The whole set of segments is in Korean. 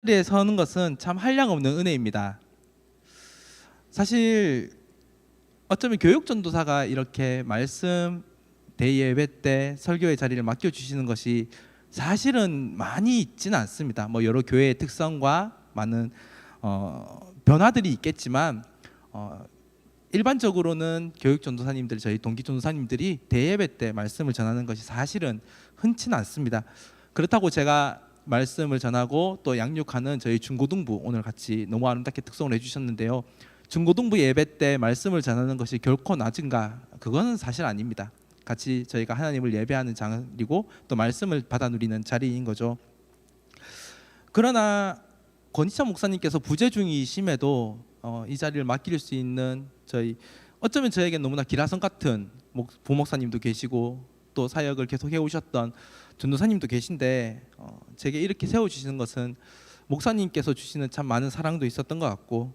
자리에 서는 것은 참 한량없는 은혜입니다. 사실 어쩌면 교육전도사가 이렇게 말씀 대예배 때 설교의 자리를 맡겨주시는 것이 사실은 많이 있지는 않습니다. 뭐 여러 교회의 특성과 많은 변화들이 있겠지만 일반적으로는 교육전도사님들, 저희 동기전도사님들이 대예배 때 말씀을 전하는 것이 사실은 흔치는 않습니다. 그렇다고 제가 말씀을 전하고 또 양육하는 저희 중고등부, 오늘 같이 너무 아름답게 특송을 해주셨는데요, 중고등부 예배 때 말씀을 전하는 것이 결코 낮은가? 그거는 사실 아닙니다. 같이 저희가 하나님을 예배하는 자리고 또 말씀을 받아 누리는 자리인 거죠. 그러나 권희찬 목사님께서 부재 중이심에도 이 자리를 맡길 수 있는 저희, 어쩌면 저에게 너무나 기라성 같은 부목사님도 계시고 또 사역을 계속 해오셨던 전도사님도 계신데 제게 이렇게 세워주시는 것은 목사님께서 주시는 참 많은 사랑도 있었던 것 같고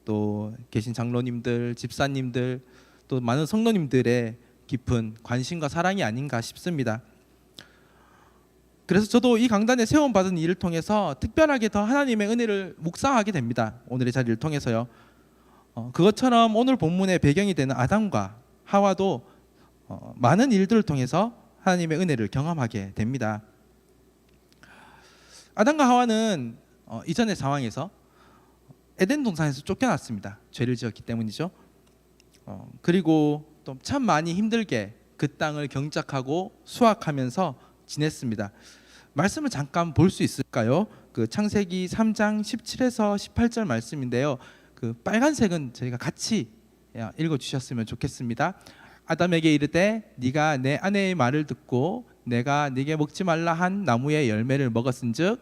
또 계신 장로님들, 집사님들, 또 많은 성도님들의 깊은 관심과 사랑이 아닌가 싶습니다. 그래서 저도 이 강단에 세움받은 일을 통해서 특별하게 더 하나님의 은혜를 묵상하게 됩니다. 오늘의 자리를 통해서요. 그것처럼 오늘 본문의 배경이 되는 아담과 하와도 많은 일들을 통해서 하나님의 은혜를 경험하게 됩니다. 아담과 하와는 이전의 상황에서 에덴 동산에서 쫓겨났습니다. 죄를 지었기 때문이죠. 그리고 또 참 많이 힘들게 그 땅을 경작하고 수확하면서 지냈습니다. 말씀을 잠깐 볼 수 있을까요? 그 창세기 3장 17에서 18절 말씀인데요. 그 빨간색은 저희가 같이 읽어주셨으면 좋겠습니다. 아담에게 이르되 네가 내 아내의 말을 듣고 내가 네게 먹지 말라 한 나무의 열매를 먹었은즉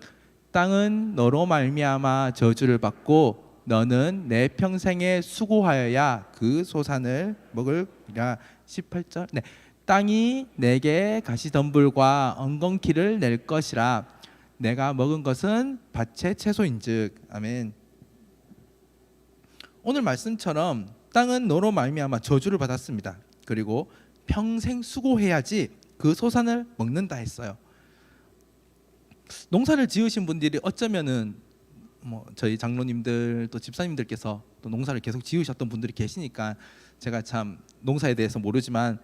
땅은 너로 말미암아 저주를 받고 너는 내 평생에 수고하여야 그 소산을 먹으리라. 18절. 네. 땅이 내게 가시덤불과 엉겅퀴를 낼 것이라. 내가 먹은 것은 밭의 채소인즉. 아멘. 오늘 말씀처럼 땅은 너로 말미암아 저주를 받았습니다. 그리고 평생 수고해야지 그 소산을 먹는다 했어요. 농사를 지으신 분들이 어쩌면은 저희 장로님들 또 집사님들께서 또 농사를 계속 지으셨던 분들이 계시니까 제가 참 농사에 대해서 모르지만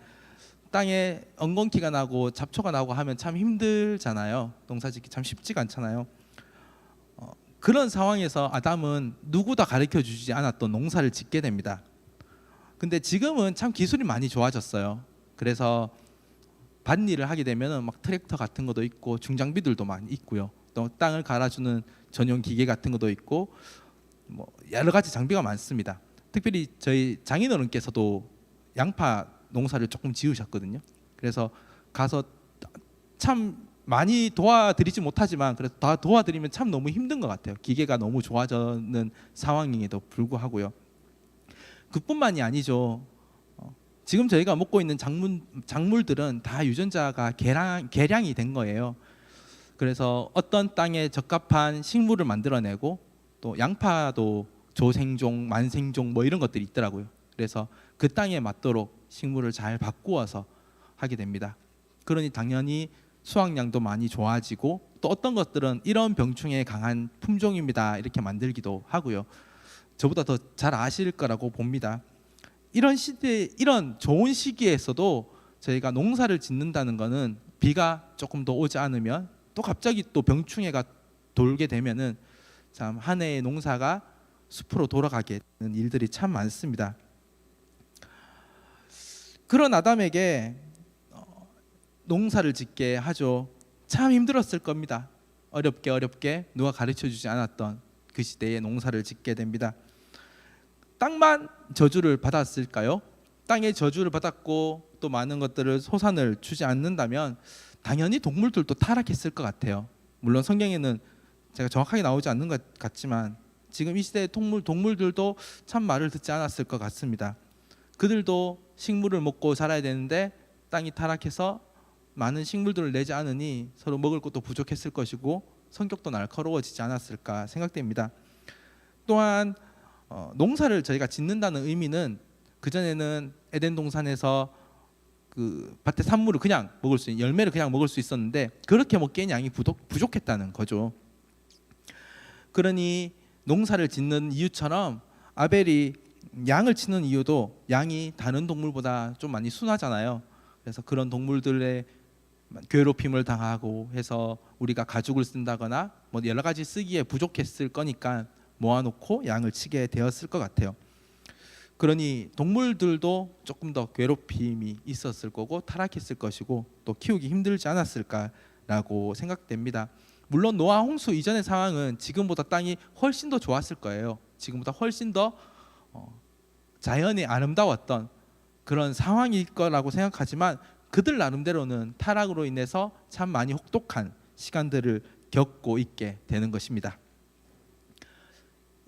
땅에 엉겅퀴가 나고 잡초가 나고 하면 참 힘들잖아요. 농사 짓기 참 쉽지가 않잖아요. 그런 상황에서 아담은 누구도 가르쳐 주지 않았던 농사를 짓게 됩니다. 근데 지금은 참 기술이 많이 좋아졌어요. 그래서 밭일을 하게 되면 막 트랙터 같은 것도 있고 중장비들도 많이 있고요. 또 땅을 갈아주는 전용 기계 같은 것도 있고 여러 가지 장비가 많습니다. 특별히 저희 장인어른께서도 양파 농사를 조금 지으셨거든요. 그래서 가서 참 많이 도와드리지 못하지만 그래도 다 도와드리면 참 너무 힘든 것 같아요. 기계가 너무 좋아지는 상황임에도 불구하고요. 그뿐만이 아니죠. 지금 저희가 먹고 있는 작물들은 다 유전자가 개량이 된 거예요. 그래서 어떤 땅에 적합한 식물을 만들어내고 또 양파도 조생종, 만생종 이런 것들이 있더라고요. 그래서 그 땅에 맞도록 식물을 잘 바꾸어서 하게 됩니다. 그러니 당연히 수확량도 많이 좋아지고 또 어떤 것들은 이런 병충해에 강한 품종입니다 이렇게 만들기도 하고요. 저보다 더 잘 아실 거라고 봅니다. 이런 시대, 이런 좋은 시기에서도 저희가 농사를 짓는다는 것은 비가 조금 더 오지 않으면 또 갑자기 또 병충해가 돌게 되면은 참 한 해의 농사가 숲으로 돌아가게 되는 일들이 참 많습니다. 그런 아담에게 농사를 짓게 하죠. 참 힘들었을 겁니다. 어렵게 누가 가르쳐 주지 않았던 그 시대에 농사를 짓게 됩니다. 땅만 저주를 받았을까요? 땅에 저주를 받았고 또 많은 것들을 소산을 주지 않는다면 당연히 동물들도 타락했을 것 같아요. 물론 성경에는 제가 정확하게 나오지 않는 것 같지만 지금 이 시대의 동물들도 참 말을 듣지 않았을 것 같습니다. 그들도 식물을 먹고 자라야 되는데 땅이 타락해서 많은 식물들을 내지 않으니 서로 먹을 것도 부족했을 것이고 성격도 날카로워지지 않았을까 생각됩니다. 또한 농사를 저희가 짓는다는 의미는 그전에는 에덴 동산에서 그 밭의 산물을 그냥 먹을 수 있는, 열매를 그냥 먹을 수 있었는데 그렇게 먹기엔 양이 부족했다는 거죠. 그러니 농사를 짓는 이유처럼 아벨이 양을 치는 이유도 양이 다른 동물보다 좀 많이 순하잖아요. 그래서 그런 동물들의 괴롭힘을 당하고 해서 우리가 가죽을 쓴다거나 뭐 여러 가지 쓰기에 부족했을 거니까 모아놓고 양을 치게 되었을 것 같아요. 그러니 동물들도 조금 더 괴롭힘이 있었을 거고 타락했을 것이고 또 키우기 힘들지 않았을까라고 생각됩니다. 물론 노아 홍수 이전의 상황은 지금보다 땅이 훨씬 더 좋았을 거예요. 지금보다 훨씬 더 자연이 아름다웠던 그런 상황일 거라고 생각하지만 그들 나름대로는 타락으로 인해서 참 많이 혹독한 시간들을 겪고 있게 되는 것입니다.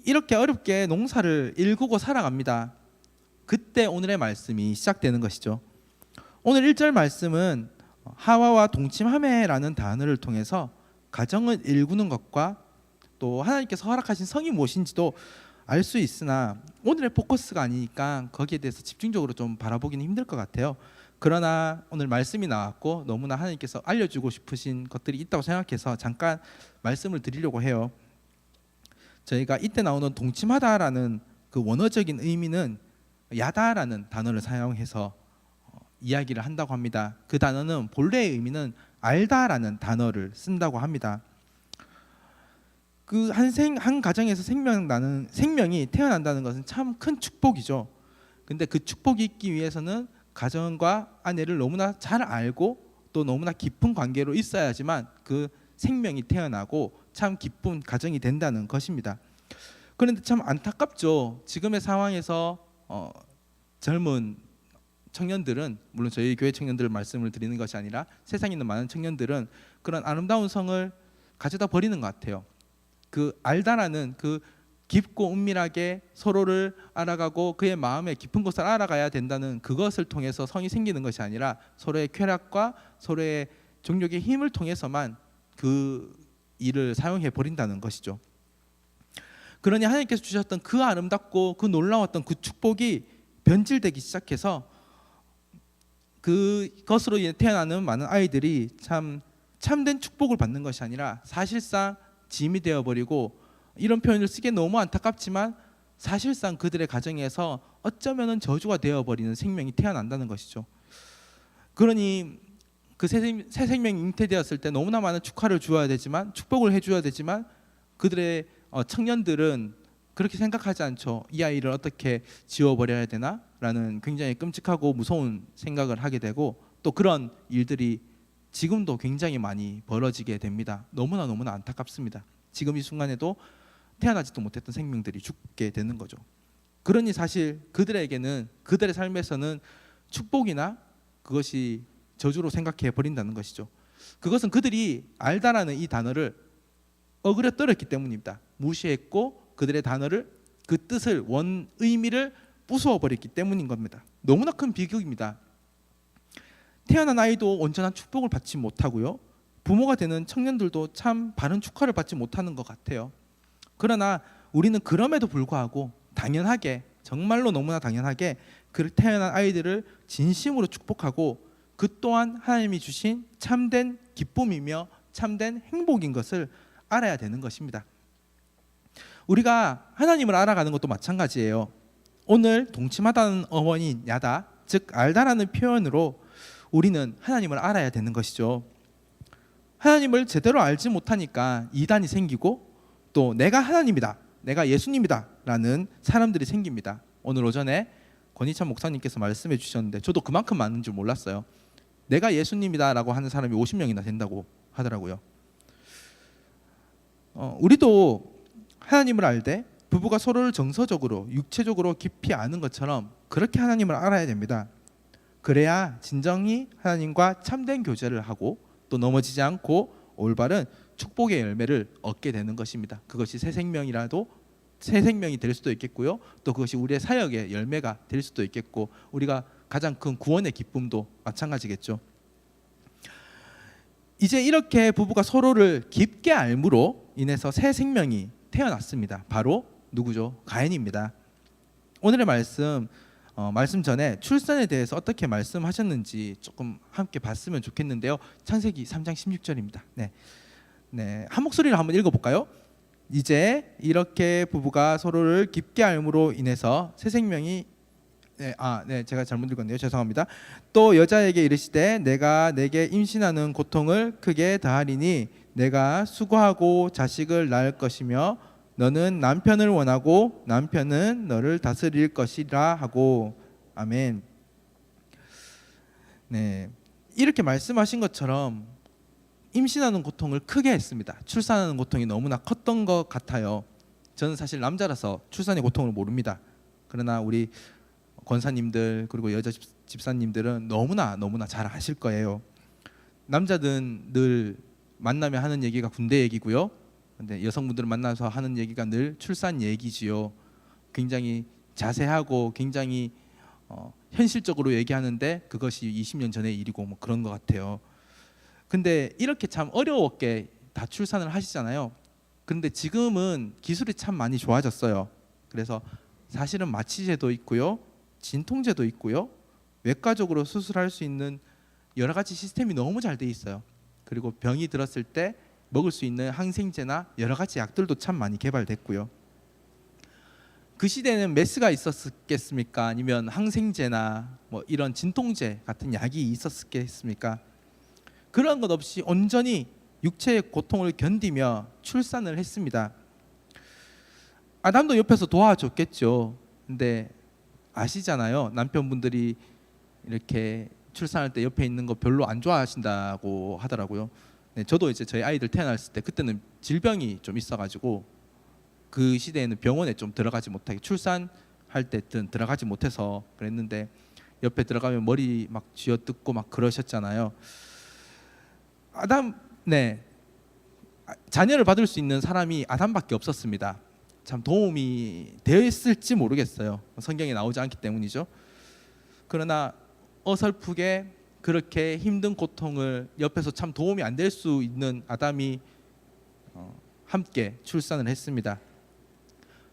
이렇게 어렵게 농사를 일구고 살아갑니다. 그때 오늘의 말씀이 시작되는 것이죠. 오늘 1절 말씀은 하와와 동침하매라는 단어를 통해서 가정을 일구는 것과 또 하나님께서 허락하신 성이 무엇인지도 알 수 있으나 오늘의 포커스가 아니니까 거기에 대해서 집중적으로 좀 바라보기는 힘들 것 같아요. 그러나 오늘 말씀이 나왔고 너무나 하나님께서 알려주고 싶으신 것들이 있다고 생각해서 잠깐 말씀을 드리려고 해요. 저희가 이때 나오는 동침하다라는 그 원어적인 의미는 야다라는 단어를 사용해서 이야기를 한다고 합니다. 그 단어는 본래의 의미는 알다라는 단어를 쓴다고 합니다. 그 한 가정에서 생명이 태어난다는 것은 참 큰 축복이죠. 근데 그 축복이 있기 위해서는 가정과 아내를 너무나 잘 알고 또 너무나 깊은 관계로 있어야지만 그 생명이 태어나고 참 기쁜 가정이 된다는 것입니다. 그런데 참 안타깝죠. 지금의 상황에서 젊은 청년들은, 물론 저희 교회 청년들 말씀을 드리는 것이 아니라 세상에 있는 많은 청년들은 그런 아름다운 성을 가져다 버리는 것 같아요. 그 알다라는 그 깊고 은밀하게 서로를 알아가고 그의 마음의 깊은 것을 알아가야 된다는 그것을 통해서 성이 생기는 것이 아니라 서로의 쾌락과 서로의 정욕의 힘을 통해서만 그 일을 사용해 버린다는 것이죠. 그러니 하나님께서 주셨던 그 아름답고 그 놀라웠던 그 축복이 변질되기 시작해서 그것으로 인해 태어나는 많은 아이들이 참된 축복을 받는 것이 아니라 사실상 짐이 되어버리고, 이런 표현을 쓰기에 너무 안타깝지만 사실상 그들의 가정에서 어쩌면은 저주가 되어버리는 생명이 태어난다는 것이죠. 그러니 그 새 생명이 잉태되었을 때 너무나 많은 축하를 주어야 되지만, 축복을 해줘야 되지만 그들의 청년들은 그렇게 생각하지 않죠. 이 아이를 어떻게 지워버려야 되나? 라는 굉장히 끔찍하고 무서운 생각을 하게 되고, 또 그런 일들이 지금도 굉장히 많이 벌어지게 됩니다. 너무나 안타깝습니다. 지금 이 순간에도 태어나지도 못했던 생명들이 죽게 되는 거죠. 그러니 사실 그들에게는, 그들의 삶에서는 축복이나 그것이 저주로 생각해 버린다는 것이죠. 그것은 그들이 알다라는 이 단어를 어그러뜨렸기 때문입니다. 무시했고 그들의 단어를, 그 뜻을, 원 의미를 부수어 버렸기 때문인 겁니다. 너무나 큰 비극입니다. 태어난 아이도 온전한 축복을 받지 못하고요, 부모가 되는 청년들도 참 바른 축하를 받지 못하는 것 같아요. 그러나 우리는 그럼에도 불구하고 당연하게, 정말로 너무나 당연하게 그 태어난 아이들을 진심으로 축복하고 그 또한 하나님이 주신 참된 기쁨이며 참된 행복인 것을 알아야 되는 것입니다. 우리가 하나님을 알아가는 것도 마찬가지예요. 오늘 동침하다는 어원인 야다, 즉 알다라는 표현으로 우리는 하나님을 알아야 되는 것이죠. 하나님을 제대로 알지 못하니까 이단이 생기고, 또 내가 하나님이다, 내가 예수님이다 라는 사람들이 생깁니다. 오늘 오전에 권희찬 목사님께서 말씀해 주셨는데 저도 그만큼 많은 줄 몰랐어요. 내가 예수님이다 라고 하는 사람이 50명이나 된다고 하더라고요. 우리도 하나님을 알되 부부가 서로를 정서적으로, 육체적으로 깊이 아는 것처럼 그렇게 하나님을 알아야 됩니다. 그래야 진정히 하나님과 참된 교제를 하고 또 넘어지지 않고 올바른 축복의 열매를 얻게 되는 것입니다. 그것이 새 생명이라도 새 생명이 될 수도 있겠고요, 또 그것이 우리의 사역의 열매가 될 수도 있겠고, 우리가 가장 큰 구원의 기쁨도 마찬가지겠죠. 이제 이렇게 부부가 서로를 깊게 알므로 인해서 새 생명이 태어났습니다. 바로 누구죠? 가인입니다. 오늘의 말씀 전에 출산에 대해서 어떻게 말씀하셨는지 조금 함께 봤으면 좋겠는데요. 창세기 3장 16절입니다. 네, 한 목소리로 한번 읽어볼까요? 이제 이렇게 부부가 서로를 깊게 알므로 인해서 새 생명이 제가 잘못 읽었네요. 죄송합니다. 또 여자에게 이르시되 내가 내게 임신하는 고통을 크게 다하리니 내가 수고하고 자식을 낳을 것이며 너는 남편을 원하고 남편은 너를 다스릴 것이라 하고. 아멘. 네, 이렇게 말씀하신 것처럼 임신하는 고통을 크게 했습니다. 출산하는 고통이 너무나 컸던 것 같아요. 저는 사실 남자라서 출산의 고통을 모릅니다. 그러나 우리 권사님들 그리고 여자 집사님들은 너무나 잘 아실 거예요. 남자들은 늘 만나면 하는 얘기가 군대 얘기고요. 근데 여성분들을 만나서 하는 얘기가 늘 출산 얘기지요. 굉장히 자세하고 굉장히 현실적으로 얘기하는데 그것이 20년 전의 일이고 뭐 그런 것 같아요. 근데 이렇게 참 어려웠게 다 출산을 하시잖아요. 그런데 지금은 기술이 참 많이 좋아졌어요. 그래서 사실은 마취제도 있고요, 진통제도 있고요, 외과적으로 수술할 수 있는 여러 가지 시스템이 너무 잘 돼 있어요. 그리고 병이 들었을 때 먹을 수 있는 항생제나 여러 가지 약들도 참 많이 개발됐고요. 그 시대에는 메스가 있었겠습니까? 아니면 항생제나 뭐 이런 진통제 같은 약이 있었겠습니까? 그런 것 없이 온전히 육체의 고통을 견디며 출산을 했습니다. 아담도 옆에서 도와줬겠죠. 근데 아시잖아요. 남편분들이 이렇게 출산할 때 옆에 있는 거 별로 안 좋아하신다고 하더라고요. 네, 저도 이제 저희 아이들 태어났을 때 그때는 질병이 좀 있어가지고 그 시대에는 병원에 좀 들어가지 못하게, 출산할 때든 들어가지 못해서 그랬는데 옆에 들어가면 머리 막 쥐어뜯고 막 그러셨잖아요. 자녀를 받을 수 있는 사람이 아담밖에 없었습니다. 참 도움이 되었을지 모르겠어요. 성경에 나오지 않기 때문이죠. 그러나 어설프게 그렇게 힘든 고통을 옆에서 참 도움이 안 될 수 있는 아담이 함께 출산을 했습니다.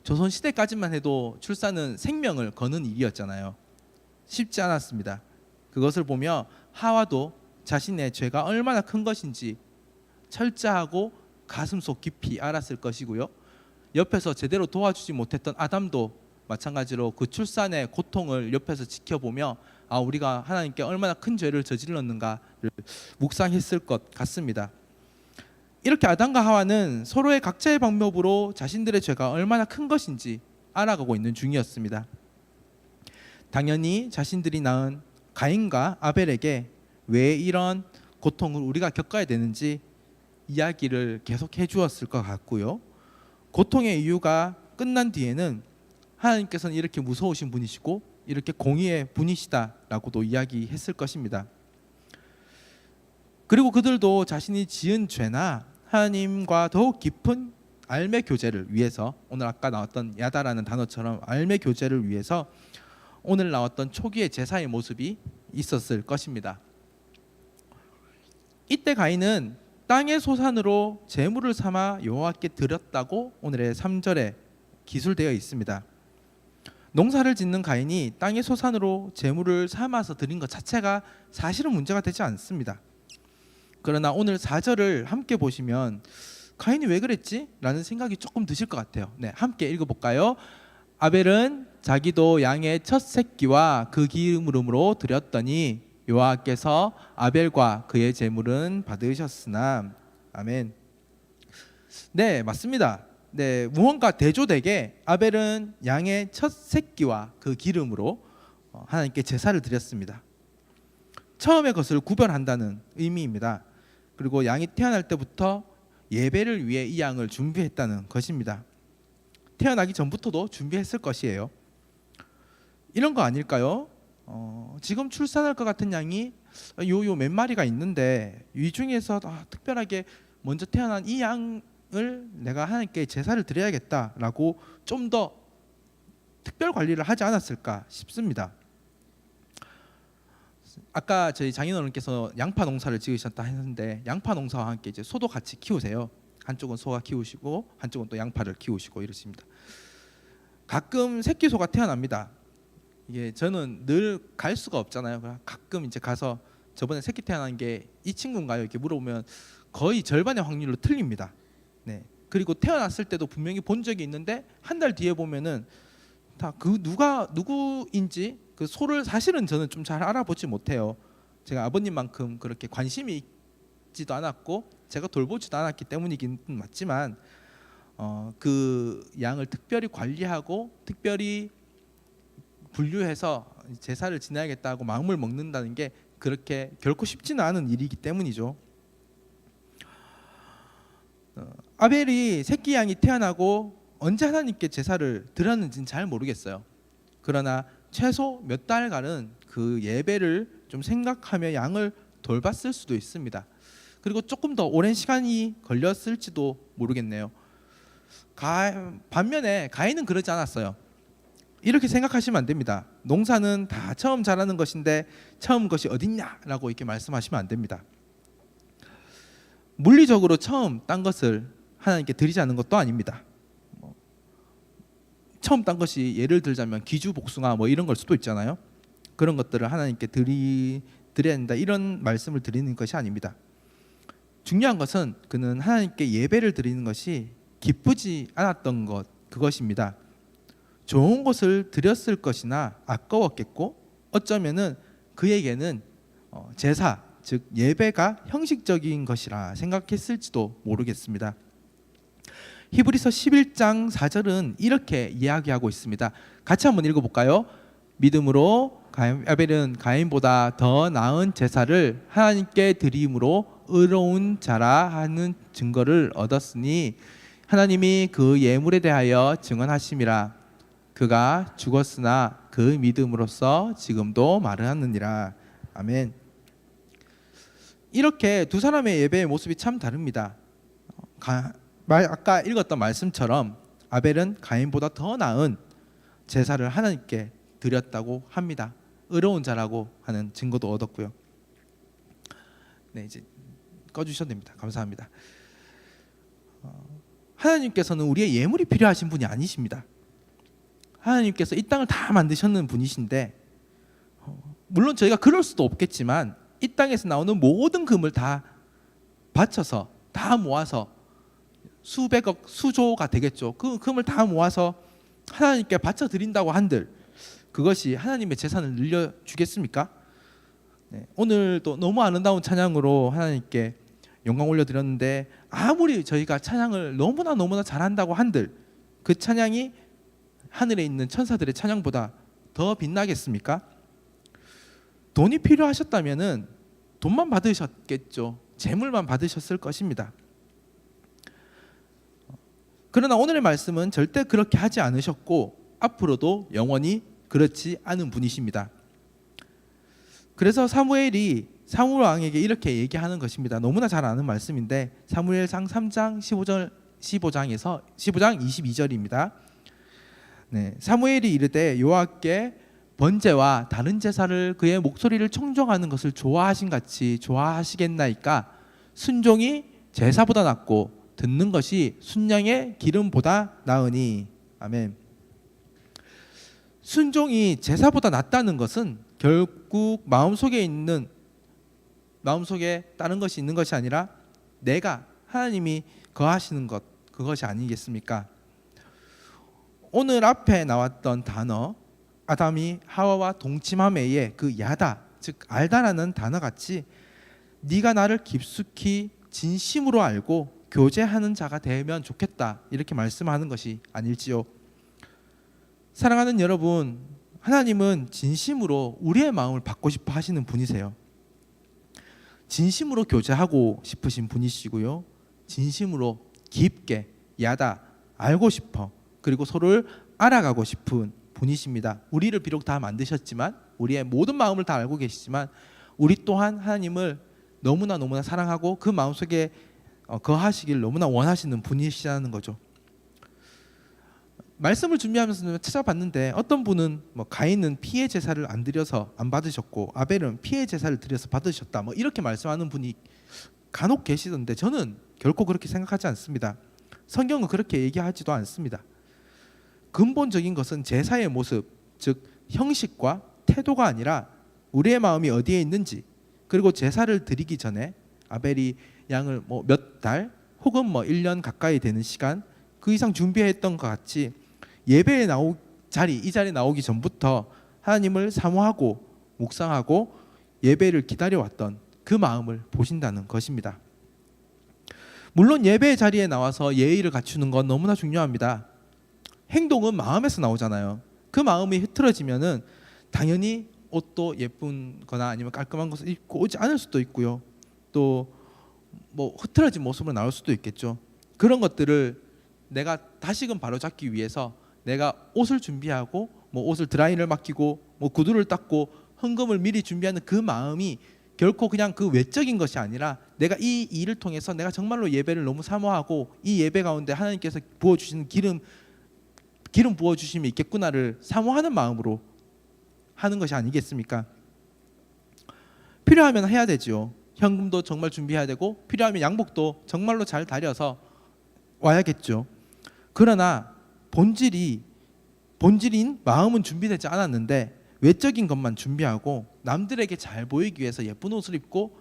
조선시대까지만 해도 출산은 생명을 거는 일이었잖아요. 쉽지 않았습니다. 그것을 보며 하와도 자신의 죄가 얼마나 큰 것인지 철저하고 가슴속 깊이 알았을 것이고요. 옆에서 제대로 도와주지 못했던 아담도 마찬가지로 그 출산의 고통을 옆에서 지켜보며 우리가 하나님께 얼마나 큰 죄를 저질렀는가를 묵상했을 것 같습니다. 이렇게 아담과 하와는 서로의 각자의 방법으로 자신들의 죄가 얼마나 큰 것인지 알아가고 있는 중이었습니다. 당연히 자신들이 낳은 가인과 아벨에게 왜 이런 고통을 우리가 겪어야 되는지 이야기를 계속 해주었을 것 같고요. 고통의 이유가 끝난 뒤에는 하나님께서는 이렇게 무서우신 분이시고 이렇게 공의의 분이시다라고도 이야기했을 것입니다. 그리고 그들도 자신이 지은 죄나 하나님과 더욱 깊은 알매 교제를 위해서, 오늘 아까 나왔던 야다라는 단어처럼 알매 교제를 위해서 오늘 나왔던 초기의 제사의 모습이 있었을 것입니다. 이때 가인은 땅의 소산으로 제물을 삼아 여호와께 드렸다고 오늘의 3절에 기술되어 있습니다. 농사를 짓는 가인이 땅의 소산으로 제물을 삼아서 드린 것 자체가 사실은 문제가 되지 않습니다. 그러나 오늘 4절을 함께 보시면 가인이 왜 그랬지? 라는 생각이 조금 드실 것 같아요. 네, 함께 읽어볼까요? 아벨은 자기도 양의 첫 새끼와 그 기름으로 드렸더니 여호와께서 아벨과 그의 제물은 받으셨으나. 아멘. 네, 맞습니다. 네, 무언가 대조되게 아벨은 양의 첫 새끼와 그 기름으로 하나님께 제사를 드렸습니다. 처음에 그것을 구별한다는 의미입니다. 그리고 양이 태어날 때부터 예배를 위해 이 양을 준비했다는 것입니다. 태어나기 전부터도 준비했을 것이에요. 이런 거 아닐까요? 지금 출산할 것 같은 양이 요 몇 마리가 있는데 이 중에서 특별하게 먼저 태어난 이 양을 내가 하나님께 제사를 드려야겠다라고 좀 더 특별 관리를 하지 않았을까 싶습니다. 아까 저희 장인어른께서 양파 농사를 지으셨다 했는데 양파 농사와 함께 이제 소도 같이 키우세요. 한쪽은 소가 키우시고 한쪽은 또 양파를 키우시고 이러십니다. 가끔 새끼 소가 태어납니다. 이게 저는 늘 갈 수가 없잖아요. 가끔 이제 가서 저번에 새끼 태어난 게 이 친구인가요? 이렇게 물어보면 거의 절반의 확률로 틀립니다. 네, 그리고 태어났을 때도 분명히 본 적이 있는데 한 달 뒤에 보면은 다 그 누가 누구인지 그 소를 사실은 저는 좀 잘 알아보지 못해요. 제가 아버님만큼 그렇게 관심이 있지도 않았고 제가 돌보지도 않았기 때문이긴 맞지만 그 양을 특별히 관리하고 특별히 분류해서 제사를 지내야겠다고 마음을 먹는다는 게 그렇게 결코 쉽지는 않은 일이기 때문이죠. 아벨이 새끼 양이 태어나고 언제 하나님께 제사를 드렸는지는 잘 모르겠어요. 그러나 최소 몇 달간은 그 예배를 좀 생각하며 양을 돌봤을 수도 있습니다. 그리고 조금 더 오랜 시간이 걸렸을지도 모르겠네요. 반면에 가인은 그러지 않았어요. 이렇게 생각하시면 안 됩니다. 농사는 다 처음 자라는 것인데 처음 것이 어딨냐라고 이렇게 말씀하시면 안 됩니다. 물리적으로 처음 딴 것을 하나님께 드리지 않는 것도 아닙니다. 처음 딴 것이 예를 들자면 기주복숭아 뭐 이런 걸 수도 있잖아요. 그런 것들을 하나님께 드려야 된다 이런 말씀을 드리는 것이 아닙니다. 중요한 것은 그는 하나님께 예배를 드리는 것이 기쁘지 않았던 것 그것입니다. 좋은 것을 드렸을 것이나 아까웠겠고 어쩌면은 그에게는 제사 즉 예배가 형식적인 것이라 생각했을지도 모르겠습니다. 히브리서 11장 4절은 이렇게 이야기하고 있습니다. 같이 한번 읽어볼까요? 믿음으로 아벨은 가인보다 더 나은 제사를 하나님께 드림으로 의로운 자라 하는 증거를 얻었으니 하나님이 그 예물에 대하여 증언하심이라. 그가 죽었으나 그 믿음으로써 지금도 말하느니라. 아멘. 이렇게 두 사람의 예배의 모습이 참 다릅니다. 아까 읽었던 말씀처럼 아벨은 가인보다 더 나은 제사를 하나님께 드렸다고 합니다. 의로운 자라고 하는 증거도 얻었고요. 네, 이제 꺼주셔도 됩니다. 감사합니다. 하나님께서는 우리의 예물이 필요하신 분이 아니십니다. 하나님께서 이 땅을 다 만드셨는 분이신데 물론 저희가 그럴 수도 없겠지만 이 땅에서 나오는 모든 금을 다 바쳐서 다 모아서 수백억 수조가 되겠죠. 그 금을 다 모아서 하나님께 바쳐 드린다고 한들 그것이 하나님의 재산을 늘려주겠습니까? 네, 오늘도 너무 아름다운 찬양으로 하나님께 영광 올려드렸는데 아무리 저희가 찬양을 너무나 잘한다고 한들 그 찬양이 하늘에 있는 천사들의 찬양보다 더 빛나겠습니까? 돈이 필요하셨다면은 돈만 받으셨겠죠. 재물만 받으셨을 것입니다. 그러나 오늘의 말씀은 절대 그렇게 하지 않으셨고 앞으로도 영원히 그렇지 않은 분이십니다. 그래서 사무엘 왕에게 이렇게 얘기하는 것입니다. 너무나 잘 아는 말씀인데 사무엘상 3장 15장 22절입니다. 네, 사무엘이 이르되 여호와께 번제와 다른 제사를 그의 목소리를 청종하는 것을 좋아하신 같이 좋아하시겠나이까? 순종이 제사보다 낫고 듣는 것이 순양의 기름보다 나으니. 아멘. 순종이 제사보다 낫다는 것은 결국 마음속에 다른 것이 있는 것이 아니라 내가 하나님이 거하시는 것 그것이 아니겠습니까? 오늘 앞에 나왔던 단어 아담이 하와와 동침함에 그 야다 즉 알다라는 단어 같이 네가 나를 깊숙이 진심으로 알고 교제하는 자가 되면 좋겠다 이렇게 말씀하는 것이 아닐지요. 사랑하는 여러분, 하나님은 진심으로 우리의 마음을 받고 싶어 하시는 분이세요. 진심으로 교제하고 싶으신 분이시고요. 진심으로 깊게 야다 알고 싶어 그리고 서로를 알아가고 싶은 분이십니다. 우리를 비록 다 만드셨지만 우리의 모든 마음을 다 알고 계시지만 우리 또한 하나님을 너무나 사랑하고 그 마음속에 거하시길 너무나 원하시는 분이시라는 거죠. 말씀을 준비하면서 찾아봤는데 어떤 분은 가인은 피의 제사를 안 드려서 안 받으셨고 아벨은 피의 제사를 드려서 받으셨다 이렇게 말씀하는 분이 간혹 계시던데 저는 결코 그렇게 생각하지 않습니다. 성경은 그렇게 얘기하지도 않습니다. 근본적인 것은 제사의 모습, 즉 형식과 태도가 아니라 우리의 마음이 어디에 있는지 그리고 제사를 드리기 전에 아벨이 양을 몇 달 혹은 뭐 1년 가까이 되는 시간 그 이상 준비했던 것 같이 예배에 이 자리에 나오기 전부터 하나님을 사모하고 묵상하고 예배를 기다려왔던 그 마음을 보신다는 것입니다. 물론 예배 자리에 나와서 예의를 갖추는 건 너무나 중요합니다. 행동은 마음에서 나오잖아요. 그 마음이 흐트러지면은 당연히 옷도 예쁜 거나 아니면 깔끔한 것을 입고 오지 않을 수도 있고요. 또 뭐 흐트러진 모습으로 나올 수도 있겠죠. 그런 것들을 내가 다시금 바로잡기 위해서 내가 옷을 준비하고 뭐 옷을 드라이를 맡기고 뭐 구두를 닦고 헌금을 미리 준비하는 그 마음이 결코 그냥 그 외적인 것이 아니라 내가 이 일을 통해서 내가 정말로 예배를 너무 사모하고 이 예배 가운데 하나님께서 부어주시는 기름 부어주심이 있겠구나를 사모하는 마음으로 하는 것이 아니겠습니까? 필요하면 해야 되죠. 현금도 정말 준비해야 되고 필요하면 양복도 정말로 잘 다려서 와야겠죠. 그러나 본질인 마음은 준비되지 않았는데 외적인 것만 준비하고 남들에게 잘 보이기 위해서 예쁜 옷을 입고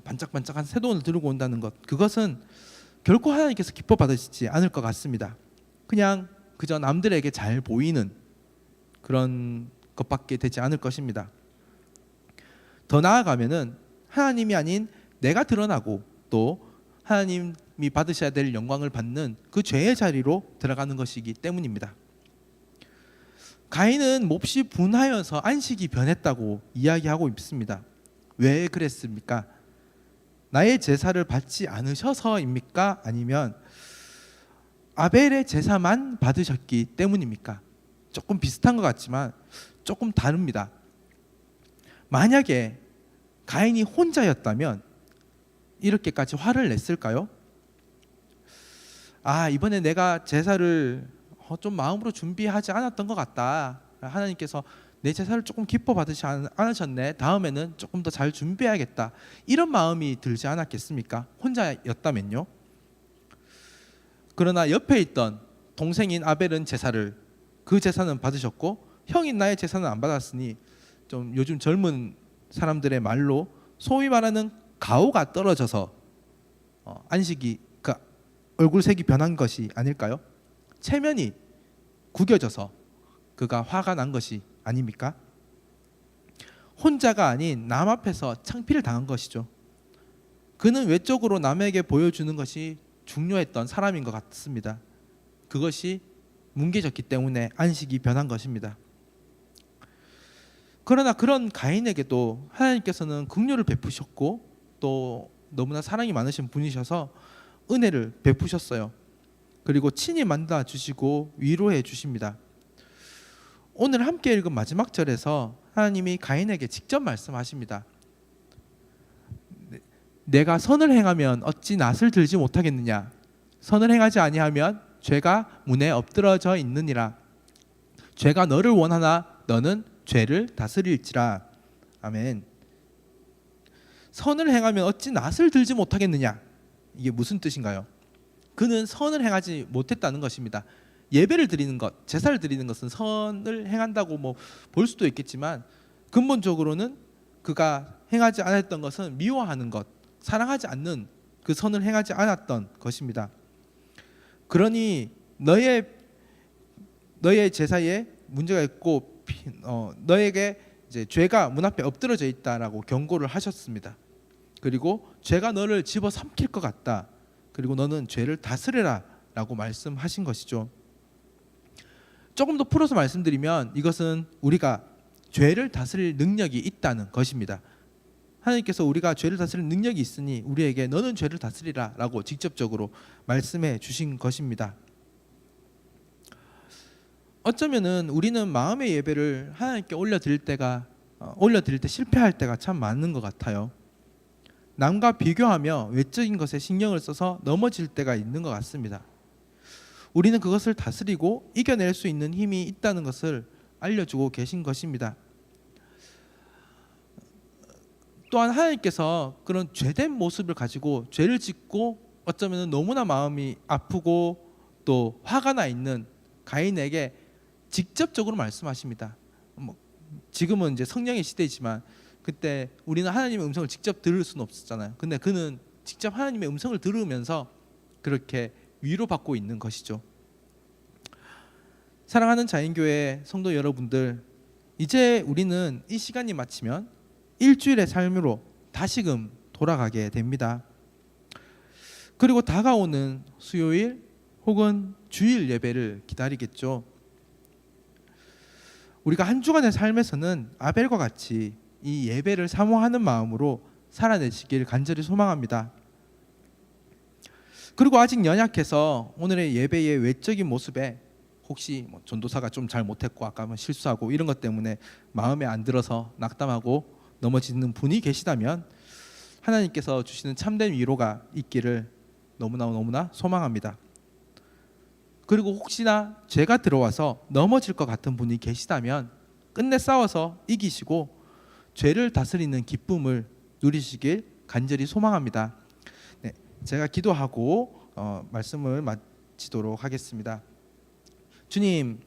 반짝반짝한 새 돈을 들고 온다는 것, 그것은 결코 하나님께서 기뻐 받으시지 않을 것 같습니다. 그냥 그저 남들에게 잘 보이는 그런 것밖에 되지 않을 것입니다. 더 나아가면은 하나님이 아닌 내가 드러나고 또 하나님이 받으셔야 될 영광을 받는 그 죄의 자리로 들어가는 것이기 때문입니다. 가인은 몹시 분하여서 안식이 변했다고 이야기하고 있습니다. 왜 그랬습니까? 나의 제사를 받지 않으셔서입니까? 아니면 아벨의 제사만 받으셨기 때문입니까? 조금 비슷한 것 같지만 조금 다릅니다. 만약에 가인이 혼자였다면 이렇게까지 화를 냈을까요? 이번에 내가 제사를 좀 마음으로 준비하지 않았던 것 같다. 하나님께서 내 제사를 조금 기뻐 받으시 않으셨네. 다음에는 조금 더 잘 준비해야겠다. 이런 마음이 들지 않았겠습니까? 혼자였다면요. 그러나 옆에 있던 동생인 아벨은 그 제사는 받으셨고 형인 나의 제사는 안 받았으니 좀 요즘 젊은 사람들의 말로 소위 말하는 가오가 떨어져서 안식이 얼굴색이 변한 것이 아닐까요? 체면이 구겨져서 그가 화가 난 것이 아닙니까? 혼자가 아닌 남 앞에서 창피를 당한 것이죠. 그는 외적으로 남에게 보여주는 것이 중요했던 사람인 것 같습니다. 그것이 뭉개졌기 때문에 안식이 변한 것입니다. 그러나 그런 가인에게도 하나님께서는 긍휼을 베푸셨고 또 너무나 사랑이 많으신 분이셔서 은혜를 베푸셨어요. 그리고 친히 만나 주시고 위로해 주십니다. 오늘 함께 읽은 마지막 절에서 하나님이 가인에게 직접 말씀하십니다. 내가 선을 행하면 어찌 낯을 들지 못하겠느냐? 선을 행하지 아니하면 죄가 문에 엎드러져 있느니라. 죄가 너를 원하나 너는 죄를 다스릴지라. 아멘. 선을 행하면 어찌 낯을 들지 못하겠느냐? 이게 무슨 뜻인가요? 그는 선을 행하지 못했다는 것입니다. 예배를 드리는 것, 제사를 드리는 것은 선을 행한다고 뭐 볼 수도 있겠지만 근본적으로는 그가 행하지 않았던 것은 미워하는 것, 사랑하지 않는 그 선을 행하지 않았던 것입니다. 그러니 너의 제사에 문제가 있고 너에게 이제 죄가 문 앞에 엎드러져 있다라고 경고를 하셨습니다. 그리고 죄가 너를 집어삼킬 것 같다. 그리고 너는 죄를 다스려라 라고 말씀하신 것이죠. 조금 더 풀어서 말씀드리면 이것은 우리가 죄를 다스릴 능력이 있다는 것입니다. 하나님께서 우리가 죄를 다스릴 능력이 있으니 우리에게 너는 죄를 다스리라 라고 직접적으로 말씀해 주신 것입니다. 어쩌면은 우리는 마음의 예배를 하나님께 올려드릴 때 실패할 때가 참 많은 것 같아요. 남과 비교하며 외적인 것에 신경을 써서 넘어질 때가 있는 것 같습니다. 우리는 그것을 다스리고 이겨낼 수 있는 힘이 있다는 것을 알려주고 계신 것입니다. 또한 하나님께서 그런 죄된 모습을 가지고 죄를 짓고 어쩌면 너무나 마음이 아프고 또 화가 나 있는 가인에게 직접적으로 말씀하십니다. 지금은 이제 성령의 시대이지만 그때 우리는 하나님의 음성을 직접 들을 수는 없었잖아요. 근데 그는 직접 하나님의 음성을 들으면서 그렇게 위로받고 있는 것이죠. 사랑하는 자인교회 성도 여러분들, 이제 우리는 이 시간이 마치면 일주일의 삶으로 다시금 돌아가게 됩니다. 그리고 다가오는 수요일 혹은 주일 예배를 기다리겠죠. 우리가 한 주간의 삶에서는 아벨과 같이 이 예배를 사모하는 마음으로 살아내시길 간절히 소망합니다. 그리고 아직 연약해서 오늘의 예배의 외적인 모습에 혹시 전도사가 좀 잘 못했고 아까 실수하고 이런 것 때문에 마음에 안 들어서 낙담하고 넘어지는 분이 계시다면 하나님께서 주시는 참된 위로가 있기를 너무나 소망합니다. 그리고 혹시나 죄가 들어와서 넘어질 것 같은 분이 계시다면 끝내 싸워서 이기시고 죄를 다스리는 기쁨을 누리시길 간절히 소망합니다. 네, 제가 기도하고 말씀을 마치도록 하겠습니다. 주님,